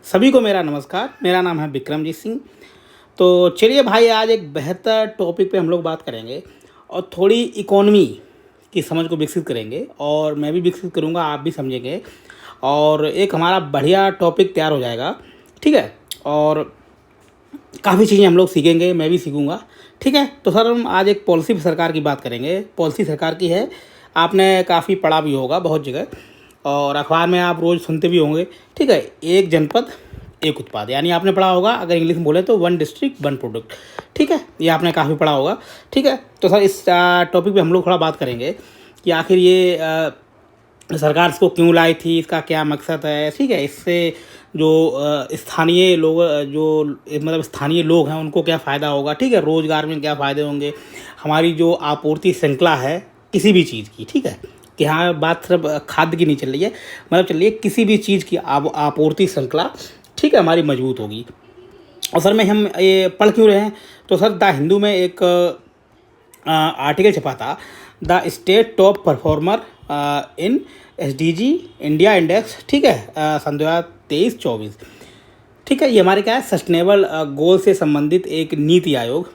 सभी को मेरा नमस्कार। मेरा नाम है विक्रमजीत सिंह। तो चलिए भाई, आज एक बेहतर टॉपिक पे हम लोग बात करेंगे और थोड़ी इकोनॉमी की समझ को विकसित करेंगे और मैं भी विकसित करूँगा, आप भी समझेंगे और एक हमारा बढ़िया टॉपिक तैयार हो जाएगा। ठीक है। और काफ़ी चीज़ें हम लोग सीखेंगे, मैं भी सीखूँगा। ठीक है। तो सर, हम आज एक पॉलिसी सरकार की बात करेंगे। पॉलिसी सरकार की है, आपने काफ़ी पढ़ा भी होगा बहुत जगह और अखबार में आप रोज़ सुनते भी होंगे। ठीक है। एक जनपद एक उत्पाद, यानी आपने पढ़ा होगा, अगर इंग्लिश में बोले तो वन डिस्ट्रिक्ट वन प्रोडक्ट। ठीक है, ये आपने काफ़ी पढ़ा होगा। ठीक है। तो सर, इस टॉपिक पे हम लोग थोड़ा बात करेंगे कि आखिर ये सरकार इसको क्यों लाई थी, इसका क्या मकसद है। ठीक है। इससे जो स्थानीय लोग जो मतलब स्थानीय लोग हैं उनको क्या फ़ायदा होगा। ठीक है। रोज़गार में क्या फ़ायदे होंगे, हमारी जो आपूर्ति श्रृंखला है किसी भी चीज़ की। ठीक है। कि हाँ, बात सिर्फ खाद्य की नहीं चल रही है, मतलब चल रही है किसी भी चीज़ की आपूर्ति श्रृंखला। ठीक है, हमारी मजबूत होगी। और सर में हम ये पढ़ क्यों रहे हैं, तो सर द हिंदू में एक आर्टिकल छपा था, the state top performer in SDG India index. ठीक है। सन 2023-24। ठीक है। ये हमारे क्या है, सस्टेनेबल गोल से संबंधित एक नीति आयोग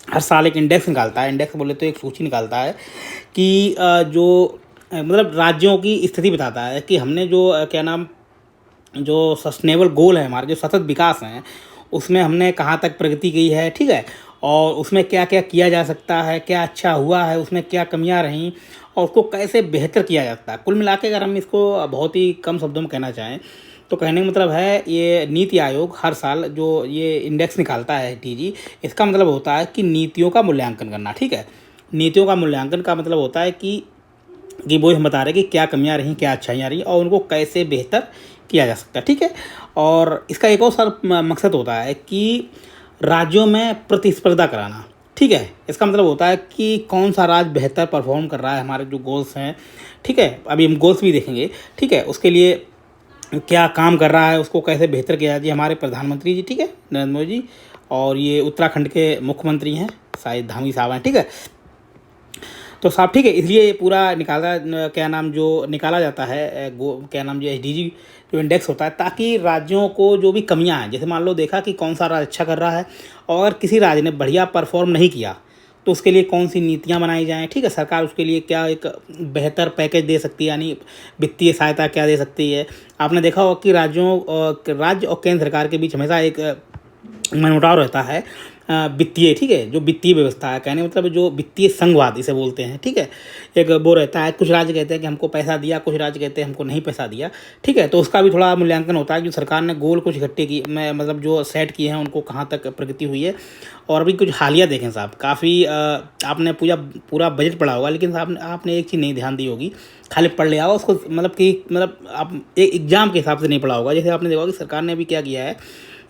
हर साल एक इंडेक्स निकालता है। इंडेक्स बोले तो एक सूची निकालता है कि जो मतलब राज्यों की स्थिति बताता है कि हमने जो क्या नाम जो सस्टेनेबल गोल है, हमारे जो सतत विकास हैं, उसमें हमने कहाँ तक प्रगति की है। ठीक है। और उसमें क्या क्या किया जा सकता है, क्या अच्छा हुआ है, उसमें क्या कमियां रहीं और उसको कैसे बेहतर किया जा सकता है। कुल मिला के अगर हम इसको बहुत ही कम शब्दों में कहना चाहें तो कहने का मतलब है, ये नीति आयोग हर साल जो ये इंडेक्स निकालता है टीजी, इसका मतलब होता है कि नीतियों का मूल्यांकन करना। ठीक है। नीतियों का मूल्यांकन का मतलब होता है कि वो हम बता रहे हैं कि क्या कमियां रहीं, क्या अच्छाइयाँ रहीं और उनको कैसे बेहतर किया जा सकता है। ठीक है। और इसका एक और सर मकसद होता है कि राज्यों में प्रतिस्पर्धा कराना। ठीक है। इसका मतलब होता है कि कौन सा राज्य बेहतर परफॉर्म कर रहा है, हमारे जो गोल्स हैं। ठीक है। अभी हम गोल्स भी देखेंगे। ठीक है। उसके लिए क्या काम कर रहा है, उसको कैसे बेहतर किया जाए। हमारे प्रधानमंत्री जी, ठीक है, नरेंद्र मोदी जी, और ये उत्तराखंड के मुख्यमंत्री हैं, शायद धामी साहब हैं। ठीक है। तो साहब, ठीक है, इसलिए ये पूरा क्या नाम जो निकाला जाता है क्या नाम जो एसडीजी जो इंडेक्स होता है, ताकि राज्यों को जो भी कमियां हैं, जैसे मान लो देखा कि कौन सा राज्य अच्छा कर रहा है और किसी राज्य ने बढ़िया परफॉर्म नहीं किया, तो उसके लिए कौन सी नीतियां बनाई जाएं। ठीक है। सरकार उसके लिए क्या एक बेहतर पैकेज दे सकती है, यानी वित्तीय सहायता क्या दे सकती है। आपने देखा होगा कि राज्य और केंद्र सरकार के बीच हमेशा एक मनमुटाव रहता है वित्तीय। ठीक है। जो वित्तीय व्यवस्था है, कहने मतलब जो वित्तीय संघवाद इसे बोलते हैं। ठीक है। एक वो रहता है, कुछ राज्य कहते हैं कि हमको पैसा दिया, कुछ राज्य कहते हैं हमको नहीं पैसा दिया। ठीक है। तो उसका भी थोड़ा मूल्यांकन होता है कि सरकार ने गोल कुछ इकट्ठे की मतलब जो सेट किए हैं उनको कहाँ तक प्रगति हुई है। और अभी कुछ हालिया देखें साहब, काफ़ी आपने पूरा बजट पढ़ा होगा, लेकिन आपने एक चीज़ नहीं ध्यान दी होगी, खाली पढ़ लिया होगा उसको, मतलब आप एक एग्जाम के हिसाब से नहीं पढ़ा होगा। जैसे आपने देखा होगा कि सरकार ने अभी क्या किया है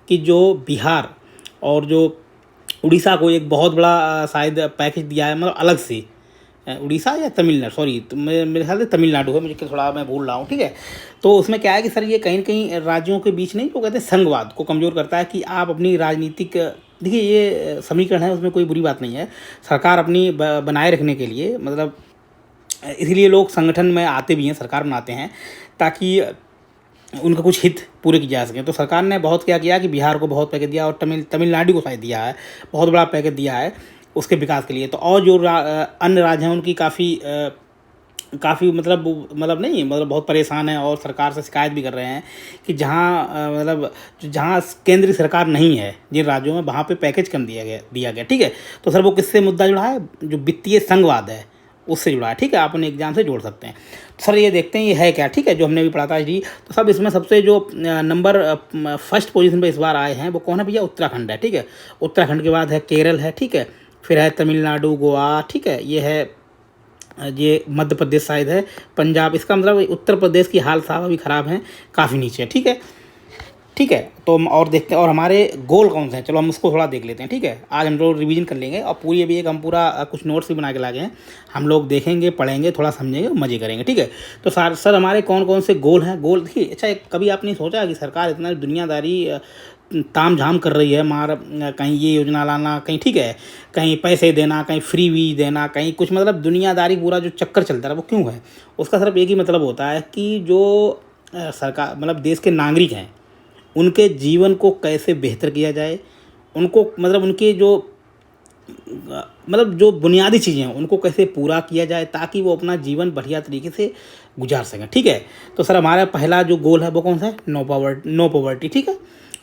कि जो बिहार और जो उड़ीसा को एक बहुत बड़ा शायद पैकेज दिया है, मतलब अलग से उड़ीसा या तमिलनाडु, सॉरी, तो मेरे ख्याल से तमिलनाडु है, मुझे थोड़ा मैं भूल रहा हूँ। ठीक है। तो उसमें क्या है कि सर ये कहीं ना कहीं राज्यों के बीच नहीं, जो कहते हैं संघवाद को कमज़ोर करता है कि आप अपनी राजनीतिक, देखिए ये समीकरण है, उसमें कोई बुरी बात नहीं है। सरकार अपनी बनाए रखने के लिए, मतलब इसीलिए लोग संगठन में आते भी हैं, सरकार बनाते हैं ताकि उनका कुछ हित पूरे किए जा सकें। तो सरकार ने बहुत क्या किया कि बिहार को बहुत पैकेज दिया और तमिलनाडु को शायद दिया है, बहुत बड़ा पैकेज दिया है उसके विकास के लिए। तो और जो अन्य राज्य हैं उनकी काफ़ी मतलब नहीं, मतलब बहुत परेशान है और सरकार से शिकायत भी कर रहे हैं कि जहाँ केंद्रीय सरकार नहीं है, जिन राज्यों में, वहाँ पे पैकेज कम दिया गया। ठीक है। तो सर वो किससे मुद्दा जुड़ा है, जो वित्तीय संघवाद है उससे जुड़ा है। ठीक है। आप उन्हें एग्जाम से जोड़ सकते हैं। तो सर ये देखते हैं ये है क्या। ठीक है। जो हमने भी पढ़ा था जी, तो सब इसमें सबसे जो नंबर फर्स्ट पोजीशन पे इस बार आए हैं वो कौन है भैया, उत्तराखंड है। ठीक है। उत्तराखंड के बाद है केरल है। ठीक है। फिर है तमिलनाडु, गोवा। ठीक है। ये मध्य प्रदेश शायद है, पंजाब। इसका मतलब उत्तर प्रदेश की हाल साहब अभी ख़राब है, काफ़ी नीचे है। ठीक है। ठीक है। तो हम और देखते हैं और हमारे गोल कौन से हैं, चलो हम उसको थोड़ा देख लेते हैं। ठीक है। आज हम लोग रिवीजन कर लेंगे और पूरी अभी एक हम पूरा कुछ नोट्स भी बना के लाए हैं, हम लोग देखेंगे, पढ़ेंगे, थोड़ा समझेंगे, मज़े करेंगे। ठीक है। तो सर हमारे कौन कौन से गोल हैं। गोल देखिए, अच्छा कभी आपने सोचा कि सरकार इतना दुनियादारी ताम झाम कर रही है, कहीं ये योजना लाना, कहीं, ठीक है, कहीं पैसे देना, कहीं फ्री वी देना, कहीं कुछ, मतलब दुनियादारी पूरा जो चक्कर चलता है वो क्यों है। उसका सिर्फ एक ही मतलब होता है कि जो सरकार मतलब देश के नागरिक हैं उनके जीवन को कैसे बेहतर किया जाए, उनको मतलब उनके जो मतलब जो बुनियादी चीज़ें हैं उनको कैसे पूरा किया जाए ताकि वो अपना जीवन बढ़िया तरीके से गुजार सकें। ठीक है, तो सर हमारा पहला जो गोल है वो कौन सा है? No poverty. ठीक है,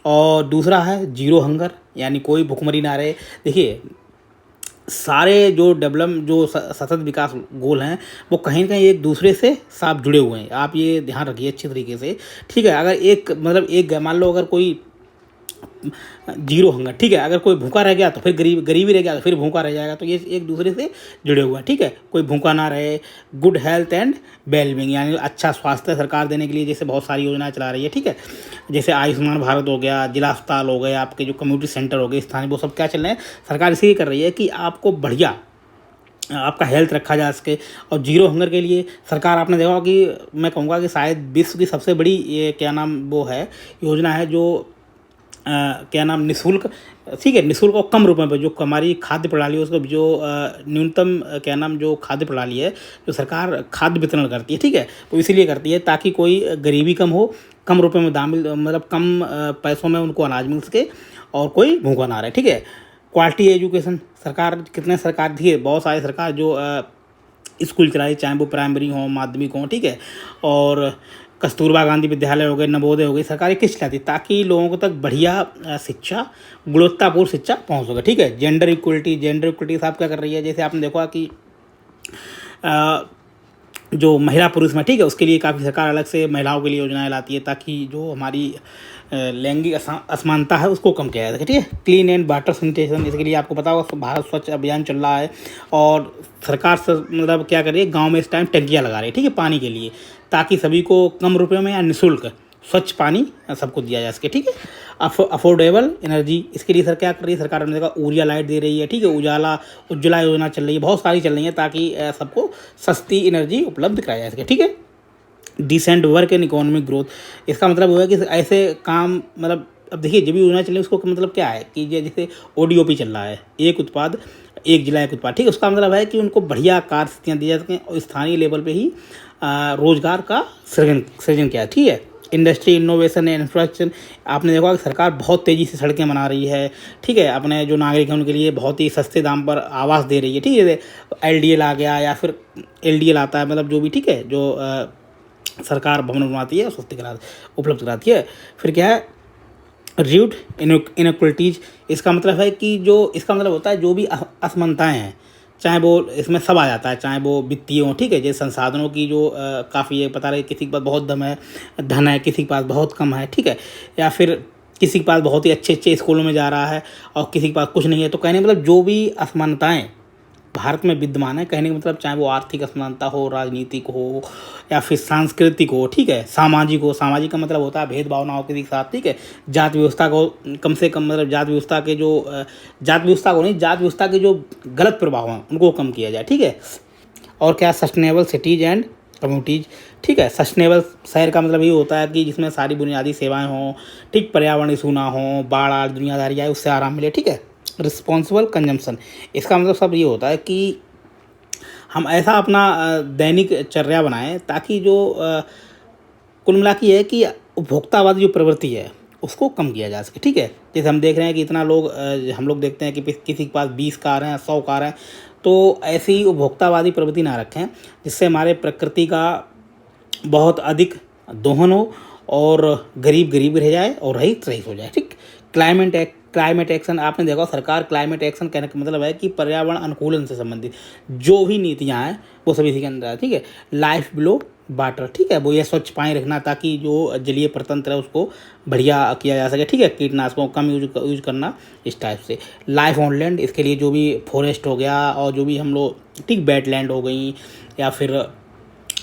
और दूसरा है जीरो हंगर, यानी कोई भुखमरी ना रहे। देखिए सारे जो डेवलप जो सतत विकास गोल हैं वो कहीं ना कहीं एक दूसरे से साफ जुड़े हुए हैं, आप ये ध्यान रखिए अच्छी तरीके से। ठीक है, अगर एक मतलब एक मान लो अगर कोई जीरो हंगर, ठीक है, अगर कोई भूखा रह गया तो फिर गरीबी रह गया तो फिर भूखा रह जाएगा, तो ये एक दूसरे से जुड़े हुए हैं। ठीक है, कोई भूखा ना रहे, गुड हेल्थ एंड वेलबींग, यानी अच्छा स्वास्थ्य सरकार देने के लिए जैसे बहुत सारी योजनाएं चला रही है। ठीक है, जैसे आयुष्मान भारत हो गया, जिला अस्पताल हो गए, आपके जो कम्युनिटी सेंटर हो गए स्थानीय, वो सब क्या चल रहे हैं, सरकार इसीलिए कर रही है कि आपको बढ़िया आपका हेल्थ रखा जा सके। और जीरो हंगर के लिए सरकार, आपने देखा कि मैं कहूँगा कि शायद विश्व की सबसे बड़ी ये क्या नाम वो है योजना है जो क्या नाम निःशुल्क, ठीक है, निःशुल्क और कम रुपए में जो हमारी खाद्य प्रणाली है उसको जो न्यूनतम क्या नाम जो खाद्य प्रणाली है जो सरकार खाद्य वितरण करती है। ठीक है, तो इसीलिए करती है ताकि कोई गरीबी कम हो, कम रुपए में दाम मतलब कम पैसों में उनको अनाज मिल सके और कोई भूखा ना रहे। ठीक है, क्वालिटी एजुकेशन, सरकार कितने सरकार थी, बहुत सारी सरकार जो स्कूल चलाई, चाहे वो प्राइमरी हो माध्यमिक हो। ठीक है, और कस्तूरबा गांधी विद्यालय हो गए, नवोदय हो गई, सरकारी किस चलाती ताकि लोगों तक बढ़िया शिक्षा, गुणवत्तापूर्ण शिक्षा पहुंच सके। ठीक है, जेंडर इक्वलिटी साहब क्या कर रही है, जैसे आपने देखा कि जो महिला पुरुष में, ठीक है, उसके लिए काफ़ी सरकार अलग से महिलाओं के लिए योजनाएं लाती है ताकि जो हमारी लैंगिक असमानता है उसको कम किया जा सके। ठीक है, क्लीन एंड वाटर सैनिटेशन, इसके लिए आपको पता होगा भारत स्वच्छ अभियान चल रहा है और सरकार मतलब क्या कर रही है, गांव में इस टाइम टंकियाँ लगा रही है, ठीक है, पानी के लिए, ताकि सभी को कम रुपये में या निःशुल्क स्वच्छ पानी सबको दिया जा सके। ठीक है, अफोर्डेबल एनर्जी, इसके लिए सर क्या कर रही है, सरकार ने देखा ऊर्जा लाइट दे रही है। ठीक है, उज्ज्वला योजना चल रही है, बहुत सारी चल रही है ताकि सबको सस्ती एनर्जी उपलब्ध कराया जा सके। ठीक है, decent work and economic growth, इसका मतलब हुआ कि ऐसे काम मतलब अब देखिए जब भी योजना चल रही है उसको मतलब क्या है कि जैसे ODOP चल रहा है, एक उत्पाद एक जिला एक उत्पाद। ठीक है, उसका मतलब है कि उनको बढ़िया कार्यस्थितियाँ दी जा सकें और स्थानीय लेवल पे ही रोजगार का सृजन किया। ठीक है, इंडस्ट्री इनोवेशन एंड इंफ्रास्ट्रक्चर, आपने देखा कि सरकार बहुत तेज़ी से सड़कें बना रही है। ठीक है, अपने जो नागरिक हैं उनके लिए बहुत ही सस्ते दाम पर आवास दे रही है। ठीक है, LDL आ गया या फिर LDL आता है, मतलब जो भी, ठीक है, जो सरकार भवन बनवाती है सस्ते उपलब्ध कराती है। फिर क्या है, रिड्यूस इनइक्वलिटीज़, इसका मतलब है कि जो इसका मतलब होता है जो भी असमानताएं हैं, चाहे वो इसमें सब आ जाता है, चाहे वो वित्तीय हो, ठीक है, जैसे संसाधनों की जो काफ़ी है, पता रहे किसी के पास बहुत धन है, किसी के पास बहुत कम है। ठीक है, या फिर किसी के पास बहुत ही अच्छे अच्छे स्कूलों में जा रहा है और किसी के पास कुछ नहीं है। तो कहने मतलब जो भी असमानताएं भारत में विद्यमान है, कहने का मतलब चाहे वो आर्थिक असमानता हो, राजनीतिक हो या फिर सांस्कृतिक हो, ठीक है, सामाजिक हो। सामाजिक का मतलब होता है भेदभाव ना हो किसी के साथ। ठीक है, जात व्यवस्था को कम से कम मतलब जात व्यवस्था के जो गलत प्रभाव हैं उनको कम किया जाए। ठीक है, और क्या, सस्टेनेबल सिटीज एंड कम्युनिटीज़। ठीक है, सस्टेनेबल शहर का मतलब ये होता है कि जिसमें सारी बुनियादी सेवाएं हों, ठीक, पर्यावरण इशू ना हो, बाढ़ आ दुनियादारी आए उससे आराम मिले। ठीक है, रिस्पॉन्सिबल कंजम्पशन, इसका मतलब सब ये होता है कि हम ऐसा अपना दैनिक चर्या बनाएं ताकि जो कुल मिला के है कि उपभोक्तावादी जो प्रवृत्ति है उसको कम किया जा सके। ठीक है, जैसे हम देख रहे हैं कि इतना लोग हम लोग देखते हैं कि किसी के पास 20 कार हैं, 100 कार हैं, तो ऐसी उपभोक्तावादी प्रवृत्ति ना रखें जिससे हमारे प्रकृति का बहुत अधिक दोहन हो और गरीब गरीब रह जाए और रईस रईस हो जाए। ठीक, क्लाइमेट एक्शन, आपने देखा सरकार क्लाइमेट एक्शन कहने का मतलब है कि पर्यावरण अनुकूलन से संबंधित जो भी नीतियाँ हैं वो सभी इसी के अंदर है। ठीक है, लाइफ बिलो वाटर, ठीक है, वो ये स्वच्छ पानी रखना ताकि जो जलीय प्रतंत्र है उसको बढ़िया किया जा सके। ठीक है, कीटनाशकों कम यूज करना, इस टाइप से। लाइफ ऑन लैंड, इसके लिए जो भी फॉरेस्ट हो गया और जो भी हम लोग, ठीक, वेटलैंड हो गई या फिर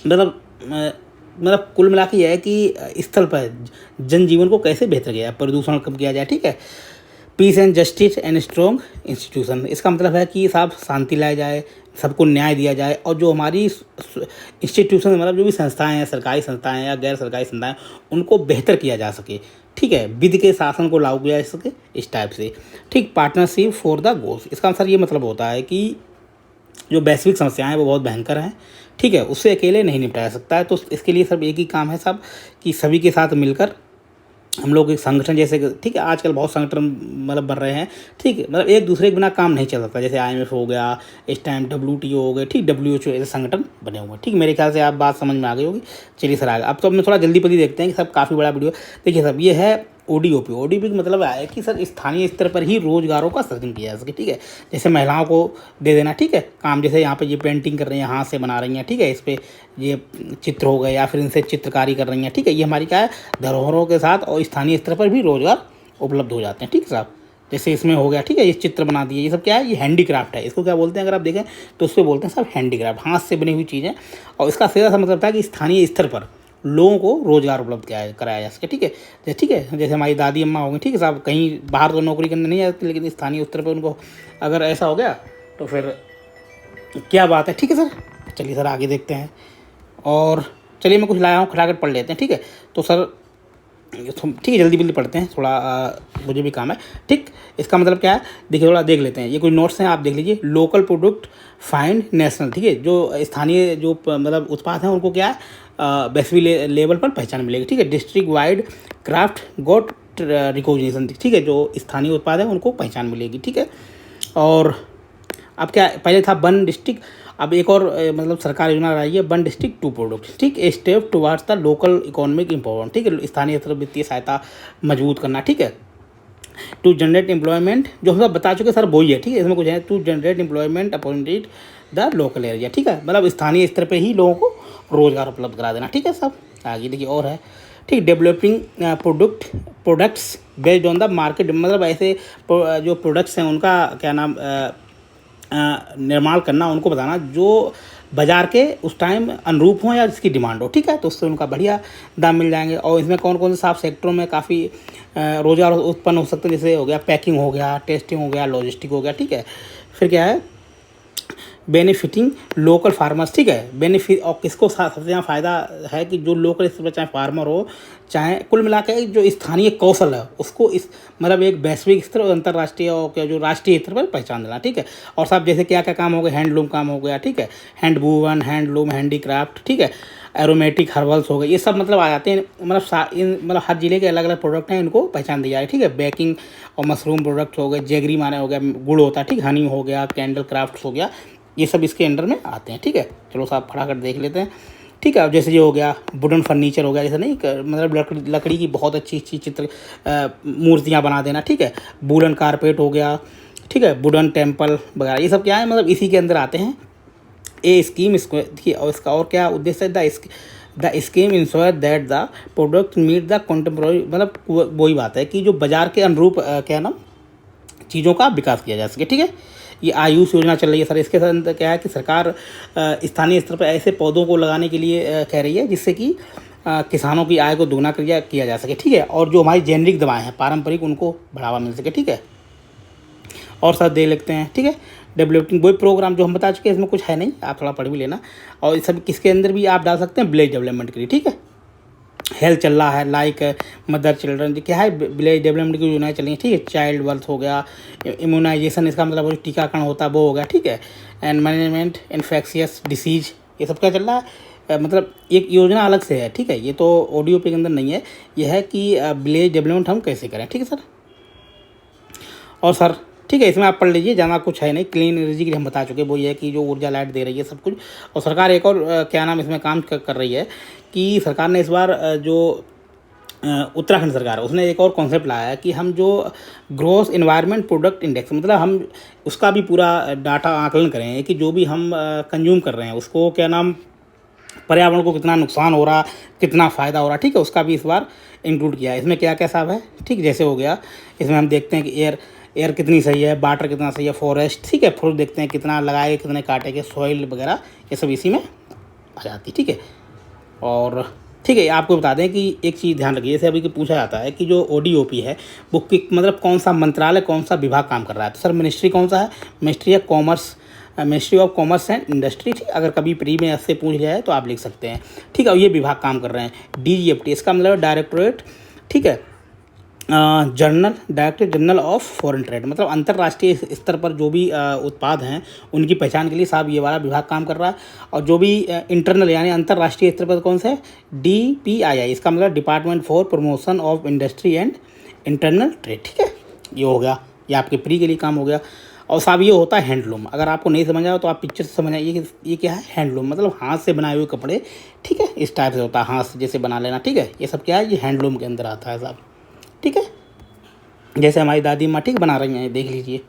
मतलब कुल मिला के यह है कि स्थल पर जनजीवन को कैसे बेहतर किया जाए, प्रदूषण कम किया जाए। ठीक है, peace and justice and strong institution, इसका मतलब है कि साहब शांति लाया जाए, सबको न्याय दिया जाए और जो हमारी इंस्टीट्यूशन मतलब जो भी संस्थाएं हैं, सरकारी संस्थाएं या गैर सरकारी संस्थाएं, उनको बेहतर किया जा सके। ठीक है, विधि के शासन को लागू किया जा सके, इस टाइप से। ठीक, पार्टनरशिप फॉर द गोल्स, इसका सर ये मतलब होता है कि जो वैश्विक समस्याएं हैं वो बहुत भयंकर हैं, ठीक है, उससे अकेले नहीं निपटा सकता है। तो इसके लिए सब एक ही काम है सब, कि सभी के साथ मिलकर हम लोग एक संगठन जैसे, ठीक है, आजकल बहुत संगठन मतलब बन रहे हैं, ठीक है, मतलब एक दूसरे के बिना काम नहीं चल सकता। जैसे IMF हो गया, इस टाइम WTO हो गया, ठीक, WHO, ऐसे संगठन बने हुए हैं, ठीक। मेरे ख्याल से आप बात समझ में आ गई होगी। चलिए सर आगे, अब तो हम थोड़ा जल्दी पल्दी देखते हैं कि सब काफ़ी बड़ा वीडियो। देखिए सब, ये है ODOP का मतलब है कि सर स्थानीय स्तर पर ही रोजगारों का सृजन किया जा सके, ठीक है। जैसे महिलाओं को दे देना, ठीक है, काम, जैसे यहाँ पे ये पेंटिंग कर रही हैं, हाथ से बना रही हैं, ठीक है, इस पर ये चित्र हो गए या फिर इनसे चित्रकारी कर रही हैं, ठीक है, ये हमारी क्या है, धरोहरों के साथ और स्थानीय स्तर पर भी रोजगार उपलब्ध हो जाते हैं, ठीक है साहब। जैसे इसमें हो गया, ठीक है, ये चित्र बना दिए, ये सब क्या है, ये हैंडीक्राफ्ट है, इसको क्या बोलते हैं अगर आप देखें तो उसको बोलते हैं सब हैंडीक्राफ्ट, हाथ से बनी हुई चीज़ें। और इसका सीधा सा मतलब था कि स्थानीय स्तर पर लोगों को रोजगार उपलब्ध कराया जा सके, ठीक है। ठीक है, जैसे हमारी दादी अम्मा होंगी, ठीक है साहब, कहीं बाहर तो नौकरी करने नहीं आती, लेकिन स्थानीय स्तर पर उनको अगर ऐसा हो गया तो फिर क्या बात है, ठीक है सर। चलिए सर आगे देखते हैं, और चलिए मैं कुछ लाया हूँ, खटाखट पढ़ लेते हैं, ठीक है। तो सर ठीक है, जल्दी पढ़ते हैं, थोड़ा मुझे भी काम है, ठीक। इसका मतलब क्या है, देखिए थोड़ा देख लेते हैं, ये कुछ नोट्स हैं, आप देख लीजिए। लोकल प्रोडक्ट फाइंड नेशनल, ठीक है, जो स्थानीय जो मतलब उत्पाद हैं उनको क्या है वैश्विक लेवल पर पहचान मिलेगी, ठीक है। डिस्ट्रिक्ट वाइड क्राफ्ट गोट रिकॉग्निशन, ठीक है, जो स्थानीय उत्पाद है उनको पहचान मिलेगी, ठीक है। और अब क्या, पहले था 1 डिस्ट्रिक्ट, अब एक और मतलब सरकार योजना लाई है 1 डिस्ट्रिक्ट 2 प्रोडक्ट, ठीक, a step towards the local economic empowerment, ठीक है, स्थानीय स्तर वित्तीय सहायता मजबूत करना, ठीक है। टू जनरेट एम्प्लॉयमेंट, जो हम सब बता चुके सर वही है, ठीक है, इसमें कुछ है, to generate employment appointed the local area, ठीक है, मतलब स्थानीय स्तर पे ही लोगों को रोजगार उपलब्ध करा देना, ठीक है सब। आगे देखिए और है, ठीक, developing products based on the market, मतलब ऐसे जो प्रोडक्ट्स हैं उनका क्या नाम निर्माण करना, उनको बताना जो बाज़ार के उस टाइम अनुरूप हों या जिसकी डिमांड हो, ठीक है, तो उससे उनका बढ़िया दाम मिल जाएंगे। और इसमें कौन कौन से साफ सेक्टरों में काफ़ी रोज़गार उत्पन्न हो सकते हैं, जैसे हो गया पैकिंग हो गया, टेस्टिंग हो गया, लॉजिस्टिक हो गया, ठीक है। फिर क्या है, बेनिफिटिंग लोकल फार्मर्स, ठीक है, बेनिफिट, और किसको सबसे ज़्यादा फ़ायदा है कि जो लोकल स्तर पर चाहे फार्मर हो, चाहे कुल मिला के जो स्थानीय कौशल है उसको इस मतलब एक वैश्विक स्तर और अंतर्राष्ट्रीय और क्या जो राष्ट्रीय स्तर पर पहचान देना, ठीक है। और साहब जैसे क्या क्या काम हो गया, हैंडलूम काम हो गया, ठीक है, हैंड वूवन, हैंडलूम, हैंडीक्राफ्ट, ठीक है, एरोमेटिक हर्बल्स हो गए, ये सब मतलब आ जाते हैं, मतलब हर जिले के अलग अलग प्रोडक्ट हैं, इनको पहचान दी जाए, ठीक है। बेकिंग और मशरूम प्रोडक्ट हो गए, जेगरी माने हो गया, गुड़ होता है, ठीक, हनी हो गया, कैंडल क्राफ्ट हो गया, ये सब इसके अंडर में आते हैं, ठीक है। चलो साहब फटाफट देख लेते हैं, ठीक है। अब जैसे ये हो गया वुडन फर्नीचर हो गया, जैसे नहीं मतलब लकड़ी की बहुत अच्छी अच्छी चित्र मूर्तियाँ बना देना, ठीक है। वुडन कारपेट हो गया, ठीक है, वुडन टेम्पल वगैरह, ये सब क्या है मतलब इसी के अंदर आते हैं। ए स्कीम, इसको देखिए, और इसका और क्या उद्देश्य है, the scheme ensure that the product meet the contemporary, मतलब वही बात है कि जो बाजार के अनुरूप क्या नाम चीज़ों का विकास किया जा सके, ठीक है। ये आयुष योजना चल रही है सर, इसके अंदर क्या है कि सरकार स्थानीय स्तर पर ऐसे पौधों को लगाने के लिए कह रही है जिससे कि किसानों की आय को दोगुना किया जा सके, ठीक है। और जो हमारी जेनरिक दवाएं हैं पारंपरिक, उनको बढ़ावा मिल सके, ठीक है। और सर देख लेते हैं, ठीक है, डेवलपिंग वही प्रोग्राम जो हम बता चुके हैं, इसमें कुछ है नहीं, आप थोड़ा पढ़ भी लेना। और इस सब किसके अंदर भी आप डाल सकते हैं, विलेज डेवलपमेंट के लिए, ठीक है। हेल्थ चल रहा है, लाइक मदर चिल्ड्रन, क्या है विलेज डेवलपमेंट की योजनाएं चली हैं, ठीक है। चाइल्ड वर्थ हो गया, इम्यूनाइजेशन, इसका मतलब टीकाकरण होता है वो हो गया, ठीक है। एंड मैनेजमेंट इन्फेक्शियस डिसीज, ये सब क्या चल रहा है, मतलब एक योजना अलग से है, ठीक है। ये तो ODOP के अंदर नहीं है, ये है कि विलेज डेवलपमेंट हम कैसे करें, ठीक है सर। और सर ठीक है, इसमें आप पढ़ लीजिए, ज़्यादा कुछ है नहीं। क्लीन एनर्जी के लिए हम बता चुके, वो ये है कि जो ऊर्जा लाइट दे रही है सब कुछ। और सरकार एक और क्या नाम इसमें काम कर रही है कि सरकार ने इस बार जो उत्तराखंड सरकार है उसने एक और कॉन्सेप्ट लाया है कि हम जो ग्रोस एनवायरनमेंट प्रोडक्ट इंडेक्स, मतलब हम उसका भी पूरा डाटा आकलन करें कि जो भी हम कंज्यूम कर रहे हैं उसको क्या नाम पर्यावरण को कितना नुकसान हो रहा, कितना फ़ायदा हो रहा, ठीक है, उसका भी इस बार इंक्लूड किया है। इसमें क्या क्या साहब है, ठीक, जैसे हो गया इसमें हम देखते हैं कि एयर कितनी सही है, वाटर कितना सही है, फॉरेस्ट, ठीक है, फ्रूट देखते हैं कितना लगाए कितने काटेंगे, सॉइल वगैरह ये सब इसी में आ जाती, ठीक है। और ठीक है, आपको बता दें कि एक चीज़ ध्यान रखिए, जैसे अभी कि पूछा जाता है कि जो ODOP है वो मतलब कौन सा मंत्रालय कौन सा विभाग काम कर रहा है, तो सर मिनिस्ट्री कौन सा है, ministry of commerce and industry, ठीक। अगर कभी प्री में ऐसे पूछ लिया है तो आप लिख सकते हैं, ठीक है। और ये विभाग काम कर रहे हैं DGFT, इसका मतलब डायरेक्टोरेट, ठीक है, journal, director general of foreign trade, मतलब अंतर्राष्ट्रीय स्तर पर जो भी उत्पाद हैं उनकी पहचान के लिए साहब ये वाला विभाग काम कर रहा है। और जो भी इंटरनल यानी अंतर्राष्ट्रीय स्तर पर कौन सा है, DPII, इसका मतलब department for promotion of industry and internal trade. ठीक है, ये हो गया, ये आपके प्री के लिए काम हो गया। और साहब ये होता है हैंडलूम। अगर आपको नहीं समझ आया तो आप पिक्चर से समझ आइए कि ये क्या है, हैंडलूम मतलब हाथ से बनाए हुए कपड़े। ठीक है, इस टाइप से होता है, हाथ से जैसे बना लेना। ठीक है, ये सब क्या है, ये हैंडलूम के अंदर आता है साहब। ठीक है, जैसे हमारी दादी माँ ठीक बना रही हैं, देख लीजिए।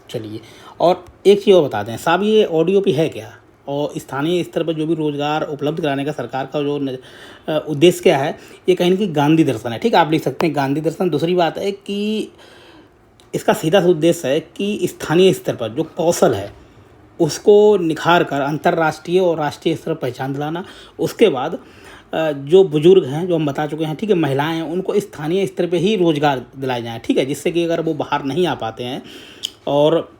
चलिए, और एक चीज़ और बता दें साहब, ये ODOP है क्या, और स्थानीय स्तर पर जो भी रोज़गार उपलब्ध कराने का सरकार का जो उद्देश्य क्या है, ये कहीं ना कहीं गांधी दर्शन है। ठीक है, आप लिख सकते हैं गांधी दर्शन। दूसरी बात है कि इसका सीधा सा उद्देश्य है कि स्थानीय स्तर पर जो कौशल है उसको निखार कर अंतर्राष्ट्रीय और राष्ट्रीय स्तर पर पहचान दिलाना। उसके बाद जो बुजुर्ग हैं, जो हम बता चुके हैं, ठीक है, महिलाएं हैं, उनको स्थानीय स्तर पे ही रोज़गार दिलाए जाएँ। ठीक है, जिससे कि अगर वो बाहर नहीं आ पाते हैं, और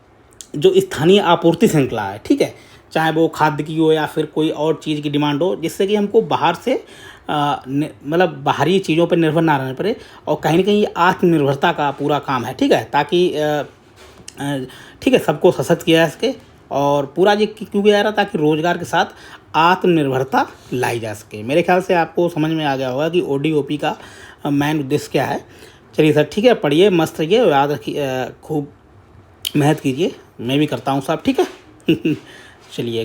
जो स्थानीय आपूर्ति श्रृंखला है, ठीक है, चाहे वो खाद्य की हो या फिर कोई और चीज़ की डिमांड हो, जिससे कि हमको बाहर से मतलब बाहरी चीज़ों पर निर्भर ना रहना पड़े। और कहीं ना कहीं ये आत्मनिर्भरता का पूरा काम है। ठीक है, ताकि ठीक है, सबको सशक्त किया जा सके। और पूरा ये क्यों किया जा रहा, ताकि रोज़गार के साथ आत्मनिर्भरता लाई जा सके। मेरे ख्याल से आपको समझ में आ गया होगा कि ODOP का मेन उद्देश्य क्या है। चलिए सर, ठीक है, पढ़िए, मस्त रहिए, याद रखिए, खूब मेहनत कीजिए। मैं भी करता हूँ साहब। ठीक है चलिए।